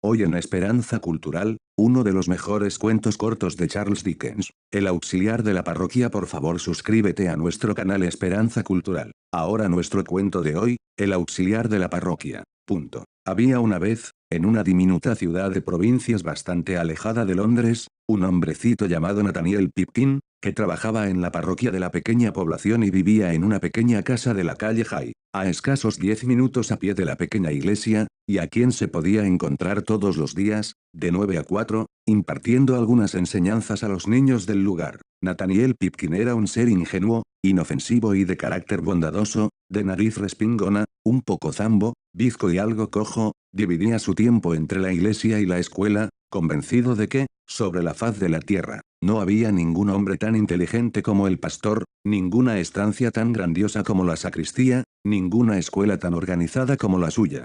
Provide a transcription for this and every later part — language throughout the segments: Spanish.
Hoy en Esperanza Cultural, uno de los mejores cuentos cortos de Charles Dickens. El auxiliar de la parroquia. Por favor suscríbete a nuestro canal Esperanza Cultural. Ahora nuestro cuento de hoy, el auxiliar de la parroquia. Había una vez, en una diminuta ciudad de provincias bastante alejada de Londres, un hombrecito llamado Nathaniel Pipkin, que trabajaba en la parroquia de la pequeña población y vivía en una pequeña casa de la calle High, a escasos 10 minutos a pie de la pequeña iglesia, y a quien se podía encontrar todos los días, de 9 a 4, impartiendo algunas enseñanzas a los niños del lugar. Nathaniel Pipkin era un ser ingenuo, inofensivo y de carácter bondadoso, de nariz respingona, un poco zambo, bizco y algo cojo, dividía su tiempo entre la iglesia y la escuela, convencido de que, sobre la faz de la tierra, no había ningún hombre tan inteligente como el pastor, ninguna estancia tan grandiosa como la sacristía, ninguna escuela tan organizada como la suya.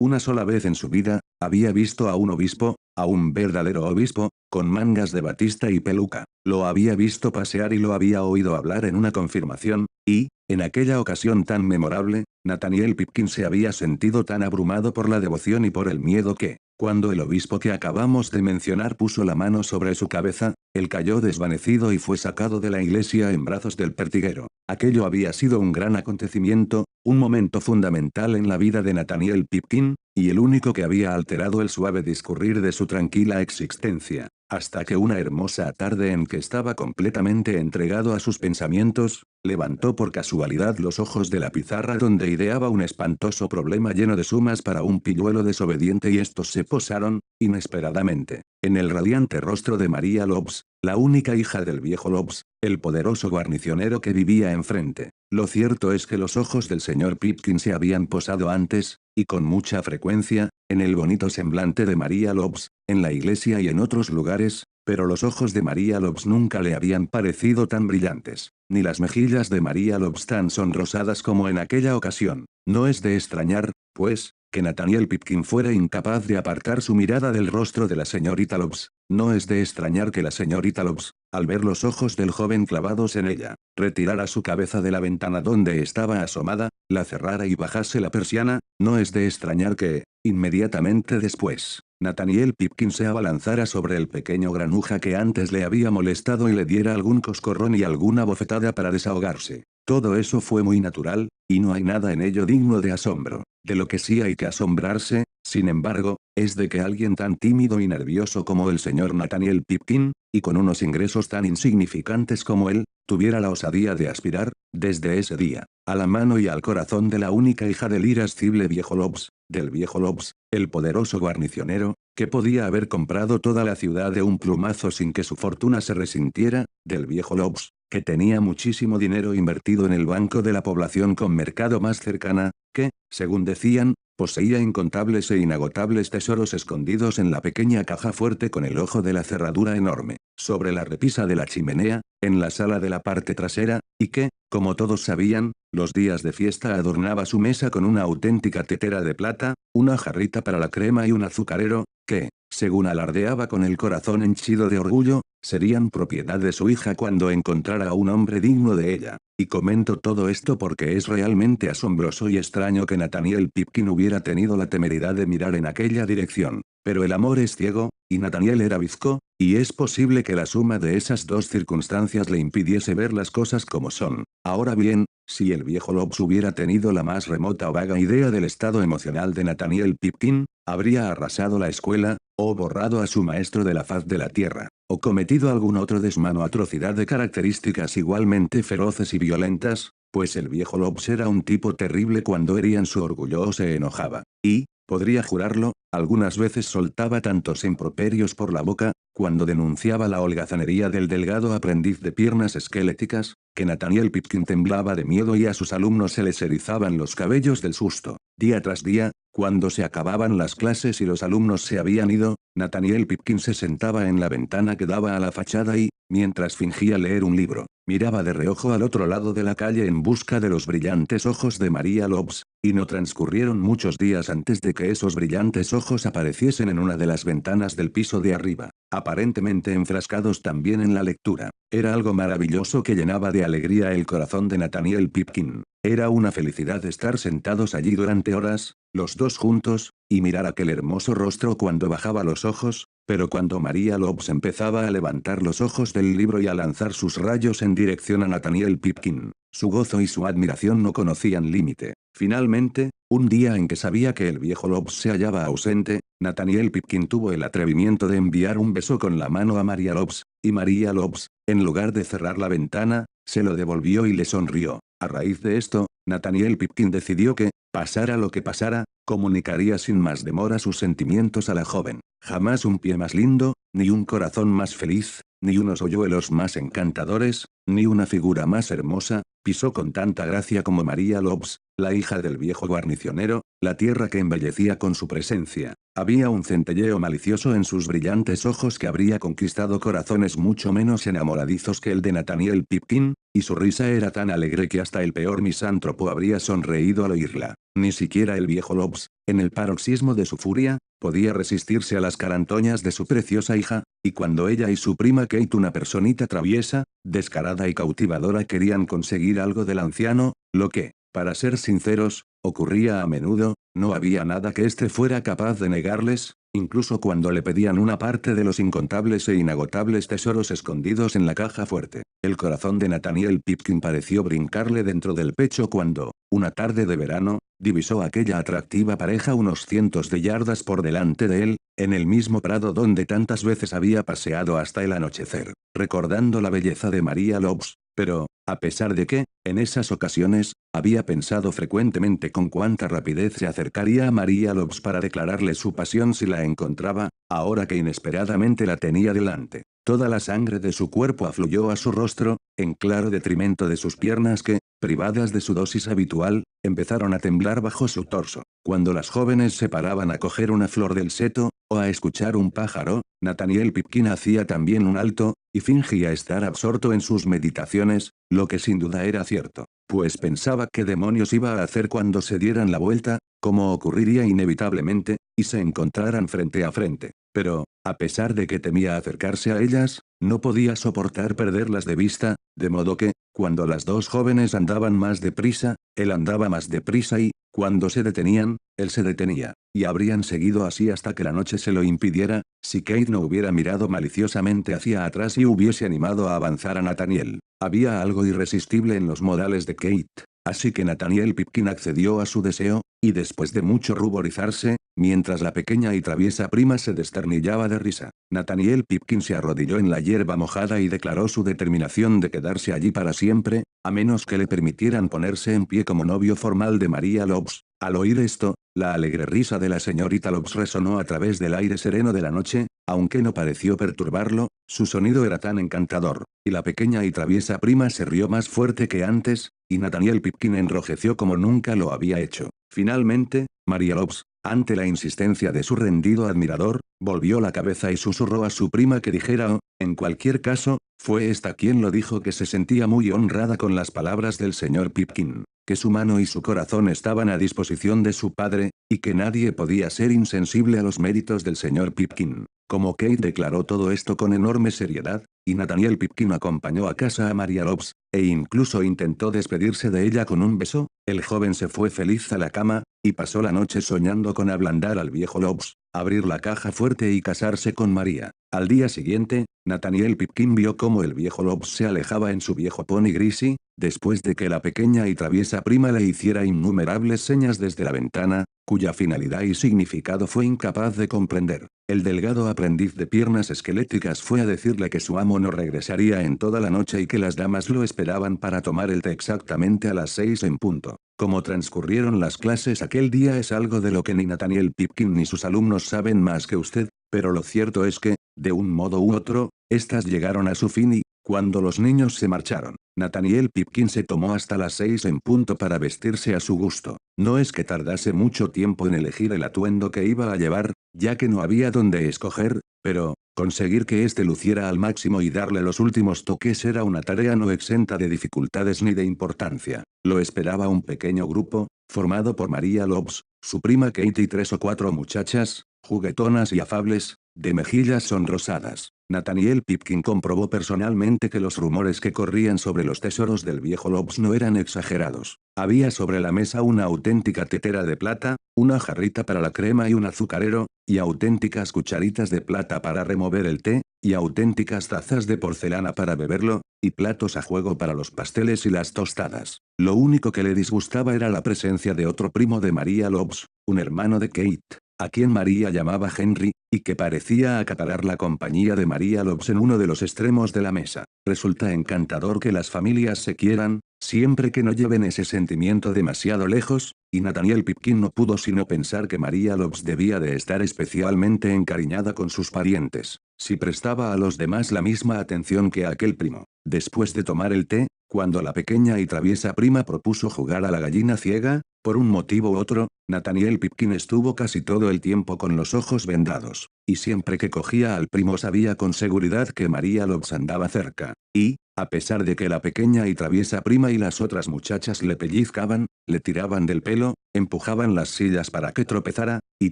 Una sola vez en su vida, había visto a un obispo, a un verdadero obispo, con mangas de batista y peluca. Lo había visto pasear y lo había oído hablar en una confirmación, y, en aquella ocasión tan memorable, Nathaniel Pipkin se había sentido tan abrumado por la devoción y por el miedo que, cuando el obispo que acabamos de mencionar puso la mano sobre su cabeza, él cayó desvanecido y fue sacado de la iglesia en brazos del pertiguero. Aquello había sido un gran acontecimiento, un momento fundamental en la vida de Nathaniel Pipkin, y el único que había alterado el suave discurrir de su tranquila existencia, hasta que una hermosa tarde en que estaba completamente entregado a sus pensamientos, levantó por casualidad los ojos de la pizarra donde ideaba un espantoso problema lleno de sumas para un pilluelo desobediente, y estos se posaron, inesperadamente, en el radiante rostro de María Lobbs, la única hija del viejo Lobbs, el poderoso guarnicionero que vivía enfrente. Lo cierto es que los ojos del señor Pipkin se habían posado antes, y con mucha frecuencia, en el bonito semblante de María Lobbs, en la iglesia y en otros lugares, pero los ojos de María Lobbs nunca le habían parecido tan brillantes, ni las mejillas de María Lobbs tan sonrosadas como en aquella ocasión. No es de extrañar, pues, que Nathaniel Pipkin fuera incapaz de apartar su mirada del rostro de la señorita Lobbs. No es de extrañar que la señorita Lobbs, al ver los ojos del joven clavados en ella, retirara su cabeza de la ventana donde estaba asomada, la cerrara y bajase la persiana. No es de extrañar que, inmediatamente después, Nathaniel Pipkin se abalanzara sobre el pequeño granuja que antes le había molestado y le diera algún coscorrón y alguna bofetada para desahogarse. Todo eso fue muy natural, y no hay nada en ello digno de asombro. De lo que sí hay que asombrarse, sin embargo, es de que alguien tan tímido y nervioso como el señor Nathaniel Pipkin, y con unos ingresos tan insignificantes como él, tuviera la osadía de aspirar, desde ese día, a la mano y al corazón de la única hija del irascible viejo Lobbs, del viejo Lobbs, el poderoso guarnicionero, que podía haber comprado toda la ciudad de un plumazo sin que su fortuna se resintiera, del viejo Lobbs, que tenía muchísimo dinero invertido en el banco de la población con mercado más cercana, que, según decían, poseía incontables e inagotables tesoros escondidos en la pequeña caja fuerte con el ojo de la cerradura enorme, sobre la repisa de la chimenea, en la sala de la parte trasera, y que, como todos sabían, los días de fiesta adornaba su mesa con una auténtica tetera de plata, una jarrita para la crema y un azucarero, que, según alardeaba con el corazón henchido de orgullo, serían propiedad de su hija cuando encontrara a un hombre digno de ella. Y comento todo esto porque es realmente asombroso y extraño que Nathaniel Pipkin hubiera tenido la temeridad de mirar en aquella dirección. Pero el amor es ciego, y Nathaniel era bizco, y es posible que la suma de esas dos circunstancias le impidiese ver las cosas como son. Ahora bien, si el viejo Lobbs hubiera tenido la más remota o vaga idea del estado emocional de Nathaniel Pipkin, habría arrasado la escuela, o borrado a su maestro de la faz de la tierra, o cometido algún otro desmano o atrocidad de características igualmente feroces y violentas, pues el viejo Lobbs era un tipo terrible cuando herían su orgullo o se enojaba, y, podría jurarlo, algunas veces soltaba tantos improperios por la boca, cuando denunciaba la holgazanería del delgado aprendiz de piernas esqueléticas, que Nathaniel Pipkin temblaba de miedo y a sus alumnos se les erizaban los cabellos del susto. Día tras día, cuando se acababan las clases y los alumnos se habían ido, Nathaniel Pipkin se sentaba en la ventana que daba a la fachada y, mientras fingía leer un libro, miraba de reojo al otro lado de la calle en busca de los brillantes ojos de María Lobbs, y no transcurrieron muchos días antes de que esos brillantes ojos apareciesen en una de las ventanas del piso de arriba, aparentemente enfrascados también en la lectura. Era algo maravilloso que llenaba de alegría el corazón de Nathaniel Pipkin. Era una felicidad estar sentados allí durante horas, los dos juntos, y mirar aquel hermoso rostro cuando bajaba los ojos, pero cuando María Lobbs empezaba a levantar los ojos del libro y a lanzar sus rayos en dirección a Nathaniel Pipkin, su gozo y su admiración no conocían límite. Finalmente, un día en que sabía que el viejo Lobbs se hallaba ausente, Nathaniel Pipkin tuvo el atrevimiento de enviar un beso con la mano a María Lobbs, y María Lobbs, en lugar de cerrar la ventana, se lo devolvió y le sonrió. A raíz de esto, Nathaniel Pipkin decidió que, pasara lo que pasara, comunicaría sin más demora sus sentimientos a la joven. Jamás un pie más lindo, ni un corazón más feliz, ni unos hoyuelos más encantadores, ni una figura más hermosa, pisó con tanta gracia como María Lobbs, la hija del viejo guarnicionero, la tierra que embellecía con su presencia. Había un centelleo malicioso en sus brillantes ojos que habría conquistado corazones mucho menos enamoradizos que el de Nathaniel Pipkin, y su risa era tan alegre que hasta el peor misántropo habría sonreído al oírla. Ni siquiera el viejo Lobbs, en el paroxismo de su furia, podía resistirse a las carantoñas de su preciosa hija, y cuando ella y su prima Kate, una personita traviesa, descarada y cautivadora, querían conseguir algo del anciano, lo que, para ser sinceros, ocurría a menudo, no había nada que éste fuera capaz de negarles, incluso cuando le pedían una parte de los incontables e inagotables tesoros escondidos en la caja fuerte. El corazón de Nathaniel Pipkin pareció brincarle dentro del pecho cuando, una tarde de verano, divisó aquella atractiva pareja unos cientos de yardas por delante de él, en el mismo prado donde tantas veces había paseado hasta el anochecer, recordando la belleza de María Lobbs, pero, a pesar de que, en esas ocasiones, había pensado frecuentemente con cuánta rapidez se acercaría a María Lobbs para declararle su pasión si la encontraba, ahora que inesperadamente la tenía delante. Toda la sangre de su cuerpo afluyó a su rostro, en claro detrimento de sus piernas que, privadas de su dosis habitual, empezaron a temblar bajo su torso. Cuando las jóvenes se paraban a coger una flor del seto, o a escuchar un pájaro, Nathaniel Pipkin hacía también un alto, y fingía estar absorto en sus meditaciones, lo que sin duda era cierto, pues pensaba qué demonios iba a hacer cuando se dieran la vuelta, como ocurriría inevitablemente, y se encontraran frente a frente. Pero, a pesar de que temía acercarse a ellas, no podía soportar perderlas de vista, de modo que, cuando las dos jóvenes andaban más deprisa, él andaba más deprisa y, cuando se detenían, él se detenía, y habrían seguido así hasta que la noche se lo impidiera, si Kate no hubiera mirado maliciosamente hacia atrás y hubiese animado a avanzar a Nathaniel. Había algo irresistible en los modales de Kate, así que Nathaniel Pipkin accedió a su deseo, y después de mucho ruborizarse, mientras la pequeña y traviesa prima se desternillaba de risa, Nathaniel Pipkin se arrodilló en la hierba mojada y declaró su determinación de quedarse allí para siempre, a menos que le permitieran ponerse en pie como novio formal de María Lobbs. Al oír esto, la alegre risa de la señorita Lobbs resonó a través del aire sereno de la noche, aunque no pareció perturbarlo, su sonido era tan encantador, y la pequeña y traviesa prima se rió más fuerte que antes, y Nathaniel Pipkin enrojeció como nunca lo había hecho. Finalmente, María Lobbs, ante la insistencia de su rendido admirador, volvió la cabeza y susurró a su prima que dijera en cualquier caso, fue esta quien lo dijo, que se sentía muy honrada con las palabras del señor Pipkin, que su mano y su corazón estaban a disposición de su padre, y que nadie podía ser insensible a los méritos del señor Pipkin. Como Kate declaró todo esto con enorme seriedad, y Nathaniel Pipkin acompañó a casa a María Lobbs, e incluso intentó despedirse de ella con un beso, el joven se fue feliz a la cama, y pasó la noche soñando con ablandar al viejo Lobbs, abrir la caja fuerte y casarse con María. Al día siguiente, Nathaniel Pipkin vio cómo el viejo Lobbs se alejaba en su viejo pony gris y, después de que la pequeña y traviesa prima le hiciera innumerables señas desde la ventana, cuya finalidad y significado fue incapaz de comprender, el delgado aprendiz de piernas esqueléticas fue a decirle que su amo no regresaría en toda la noche y que las damas lo esperaban para tomar el té exactamente a las 6 en punto. Cómo transcurrieron las clases aquel día es algo de lo que ni Nathaniel Pipkin ni sus alumnos saben más que usted, pero lo cierto es que, de un modo u otro, estas llegaron a su fin y, cuando los niños se marcharon, Nathaniel Pipkin se tomó hasta las 6 en punto para vestirse a su gusto. No es que tardase mucho tiempo en elegir el atuendo que iba a llevar, ya que no había dónde escoger, pero, conseguir que éste luciera al máximo y darle los últimos toques era una tarea no exenta de dificultades ni de importancia. Lo esperaba un pequeño grupo, formado por María Lobbs, su prima Kate y 3 o 4 muchachas, juguetonas y afables, de mejillas sonrosadas. Nathaniel Pipkin comprobó personalmente que los rumores que corrían sobre los tesoros del viejo Lobbs no eran exagerados. Había sobre la mesa una auténtica tetera de plata, una jarrita para la crema y un azucarero, y auténticas cucharitas de plata para remover el té, y auténticas tazas de porcelana para beberlo, y platos a juego para los pasteles y las tostadas. Lo único que le disgustaba era la presencia de otro primo de María Lobbs, un hermano de Kate, a quien María llamaba Henry, y que parecía acaparar la compañía de María Lobbs en uno de los extremos de la mesa. Resulta encantador que las familias se quieran, siempre que no lleven ese sentimiento demasiado lejos, y Nathaniel Pipkin no pudo sino pensar que María Lobbs debía de estar especialmente encariñada con sus parientes, si prestaba a los demás la misma atención que a aquel primo. Después de tomar el té, cuando la pequeña y traviesa prima propuso jugar a la gallina ciega, por un motivo u otro, Nathaniel Pipkin estuvo casi todo el tiempo con los ojos vendados, y siempre que cogía al primo sabía con seguridad que María Lobbs andaba cerca, y, a pesar de que la pequeña y traviesa prima y las otras muchachas le pellizcaban, le tiraban del pelo, empujaban las sillas para que tropezara, y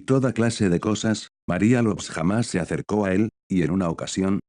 toda clase de cosas, María Lobbs jamás se acercó a él, y en una ocasión,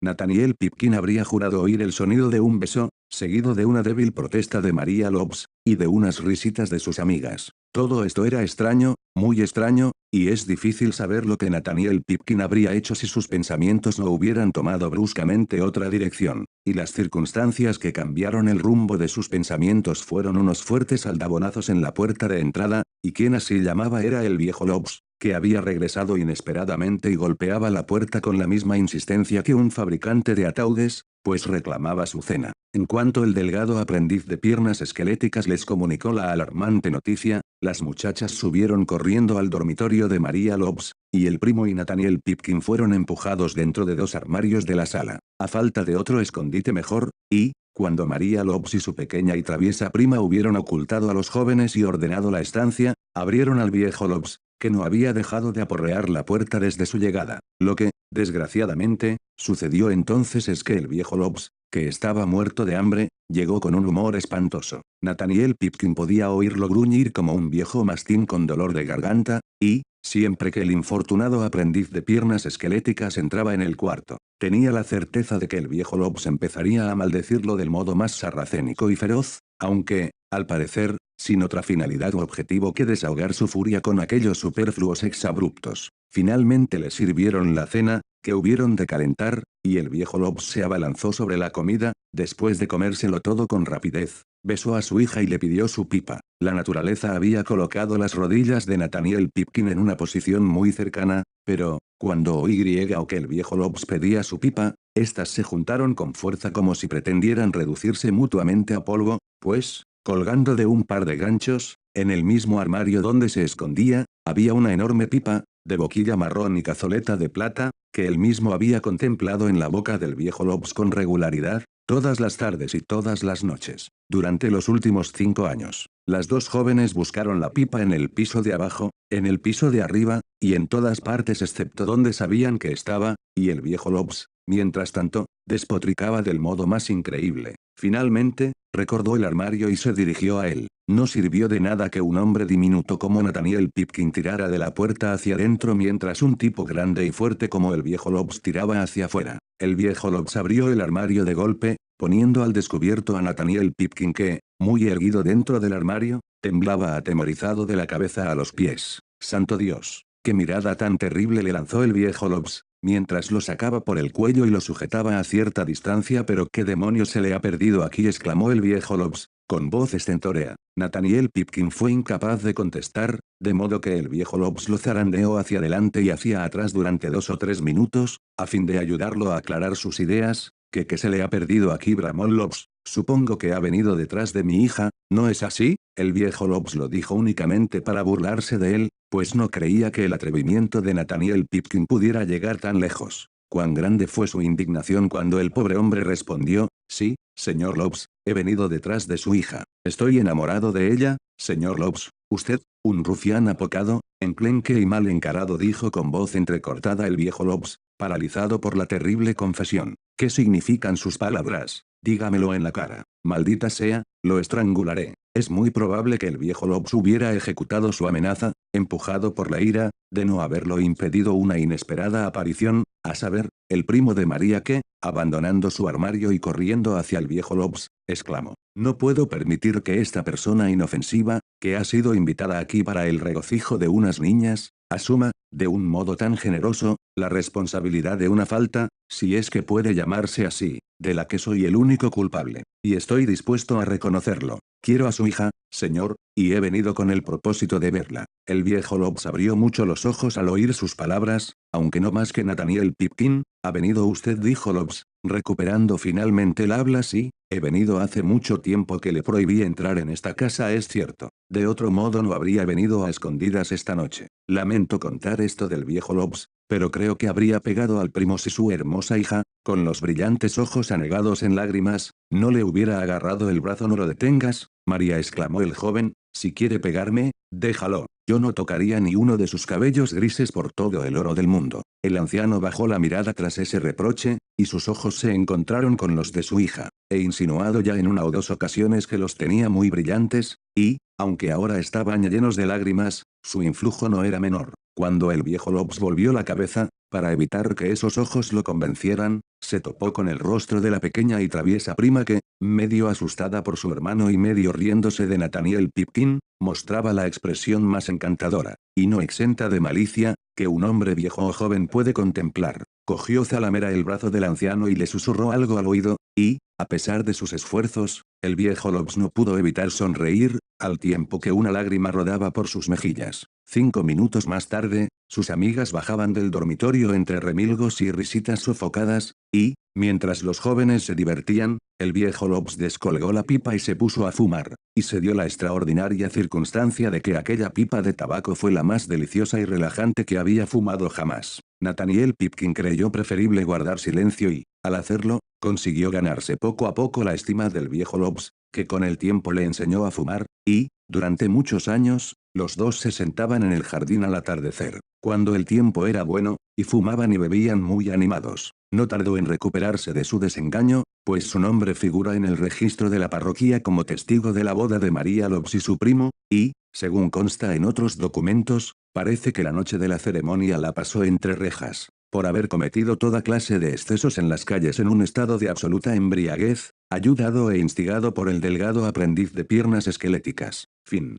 Nathaniel Pipkin habría jurado oír el sonido de un beso, seguido de una débil protesta de María Lobbs, y de unas risitas de sus amigas. Todo esto era extraño, muy extraño, y es difícil saber lo que Nathaniel Pipkin habría hecho si sus pensamientos no hubieran tomado bruscamente otra dirección, y las circunstancias que cambiaron el rumbo de sus pensamientos fueron unos fuertes aldabonazos en la puerta de entrada, y quien así llamaba era el viejo Lobbs, que había regresado inesperadamente y golpeaba la puerta con la misma insistencia que un fabricante de ataúdes, pues reclamaba su cena. En cuanto el delgado aprendiz de piernas esqueléticas les comunicó la alarmante noticia, las muchachas subieron corriendo al dormitorio de María Lobbs, y el primo y Nathaniel Pipkin fueron empujados dentro de dos armarios de la sala, a falta de otro escondite mejor, y, cuando María Lobbs y su pequeña y traviesa prima hubieron ocultado a los jóvenes y ordenado la estancia, abrieron al viejo Lobbs, que no había dejado de aporrear la puerta desde su llegada. Lo que, desgraciadamente, sucedió entonces es que el viejo Lobbs, que estaba muerto de hambre, llegó con un humor espantoso. Nathaniel Pipkin podía oírlo gruñir como un viejo mastín con dolor de garganta, y, siempre que el infortunado aprendiz de piernas esqueléticas entraba en el cuarto, tenía la certeza de que el viejo Lobbs empezaría a maldecirlo del modo más sarracénico y feroz, aunque, al parecer, sin otra finalidad u objetivo que desahogar su furia con aquellos superfluos exabruptos. Finalmente le sirvieron la cena, que hubieron de calentar, y el viejo Lobbs se abalanzó sobre la comida, después de comérselo todo con rapidez, besó a su hija y le pidió su pipa. La naturaleza había colocado las rodillas de Nathaniel Pipkin en una posición muy cercana, pero, cuando oí o que el viejo Lobbs pedía su pipa, estas se juntaron con fuerza como si pretendieran reducirse mutuamente a polvo, pues, colgando de un par de ganchos, en el mismo armario donde se escondía, había una enorme pipa, de boquilla marrón y cazoleta de plata, que él mismo había contemplado en la boca del viejo Lobbs con regularidad, todas las tardes y todas las noches, durante los últimos 5 años. Las dos jóvenes buscaron la pipa en el piso de abajo, en el piso de arriba, y en todas partes excepto donde sabían que estaba, y el viejo Lobbs, mientras tanto, despotricaba del modo más increíble. Finalmente, recordó el armario y se dirigió a él. No sirvió de nada que un hombre diminuto como Nathaniel Pipkin tirara de la puerta hacia adentro mientras un tipo grande y fuerte como el viejo Lobbs tiraba hacia afuera. El viejo Lobbs abrió el armario de golpe, poniendo al descubierto a Nathaniel Pipkin que, muy erguido dentro del armario, temblaba atemorizado de la cabeza a los pies. ¡Santo Dios! ¡Qué mirada tan terrible le lanzó el viejo Lobbs! Mientras lo sacaba por el cuello y lo sujetaba a cierta distancia. «¿Pero qué demonios se le ha perdido aquí?», exclamó el viejo Lobbs, con voz estentórea. Nathaniel Pipkin fue incapaz de contestar, de modo que el viejo Lobbs lo zarandeó hacia adelante y hacia atrás durante 2 o 3 minutos, a fin de ayudarlo a aclarar sus ideas. ¿Qué se le ha perdido aquí?, bramó Lobbs. «Supongo que ha venido detrás de mi hija, ¿no es así?». El viejo Lobbs lo dijo únicamente para burlarse de él, pues no creía que el atrevimiento de Nathaniel Pipkin pudiera llegar tan lejos. Cuán grande fue su indignación cuando el pobre hombre respondió: «Sí, señor Lobbs, he venido detrás de su hija. Estoy enamorado de ella, señor Lobbs». «Usted, un rufián apocado, enclenque y mal encarado», dijo con voz entrecortada el viejo Lobbs, paralizado por la terrible confesión. «¿Qué significan sus palabras? Dígamelo en la cara. Maldita sea, lo estrangularé». Es muy probable que el viejo Lobbs hubiera ejecutado su amenaza, empujado por la ira, de no haberlo impedido una inesperada aparición, a saber, El primo de María que, abandonando su armario y corriendo hacia el viejo Lobs, exclamó: no puedo permitir que esta persona inofensiva, que ha sido invitada aquí para el regocijo de unas niñas, asuma, de un modo tan generoso, la responsabilidad de una falta, si es que puede llamarse así, de la que soy el único culpable. Y estoy dispuesto a reconocerlo. Quiero a su hija, señor, y he venido con el propósito de verla. El viejo Lobs abrió mucho los ojos al oír sus palabras, aunque no más que Nathaniel Pipkin. ¿Ha venido usted?, dijo Lobs, recuperando finalmente el habla. Sí, he venido. Hace mucho tiempo que le prohibí entrar en esta casa, es cierto. De otro modo no habría venido a escondidas esta noche. Lamento contar esto del viejo Lobs, pero creo que habría pegado al primo si su hermosa hija, con los brillantes ojos anegados en lágrimas, no le hubiera agarrado el brazo. No lo detengas, María, exclamó el joven, si quiere pegarme, déjalo. Yo no tocaría ni uno de sus cabellos grises por todo el oro del mundo. El anciano bajó la mirada tras ese reproche, y sus ojos se encontraron con los de su hija. He insinuado ya en una o dos ocasiones que los tenía muy brillantes, y, aunque ahora estaban llenos de lágrimas, su influjo no era menor. Cuando el viejo Lobs volvió la cabeza, para evitar que esos ojos lo convencieran, se topó con el rostro de la pequeña y traviesa prima que, medio asustada por su hermano y medio riéndose de Nathaniel Pipkin, mostraba la expresión más encantadora, y no exenta de malicia, que un hombre viejo o joven puede contemplar. Cogió zalamera el brazo del anciano y le susurró algo al oído, y, a pesar de sus esfuerzos, el viejo Lobs no pudo evitar sonreír, al tiempo que una lágrima rodaba por sus mejillas. 5 minutos más tarde, sus amigas bajaban del dormitorio entre remilgos y risitas sofocadas, y, mientras los jóvenes se divertían, el viejo Lobs descolgó la pipa y se puso a fumar, y se dio la extraordinaria circunstancia de que aquella pipa de tabaco fue la más deliciosa y relajante que había fumado jamás. Nathaniel Pipkin creyó preferible guardar silencio y, al hacerlo, consiguió ganarse poco a poco la estima del viejo Lobs, que con el tiempo le enseñó a fumar, y, durante muchos años, los dos se sentaban en el jardín al atardecer, cuando el tiempo era bueno, y fumaban y bebían muy animados. No tardó en recuperarse de su desengaño, pues su nombre figura en el registro de la parroquia como testigo de la boda de María Lobs y su primo, y, según consta en otros documentos, parece que la noche de la ceremonia la pasó entre rejas, por haber cometido toda clase de excesos en las calles en un estado de absoluta embriaguez, ayudado e instigado por el delgado aprendiz de piernas esqueléticas. Fin.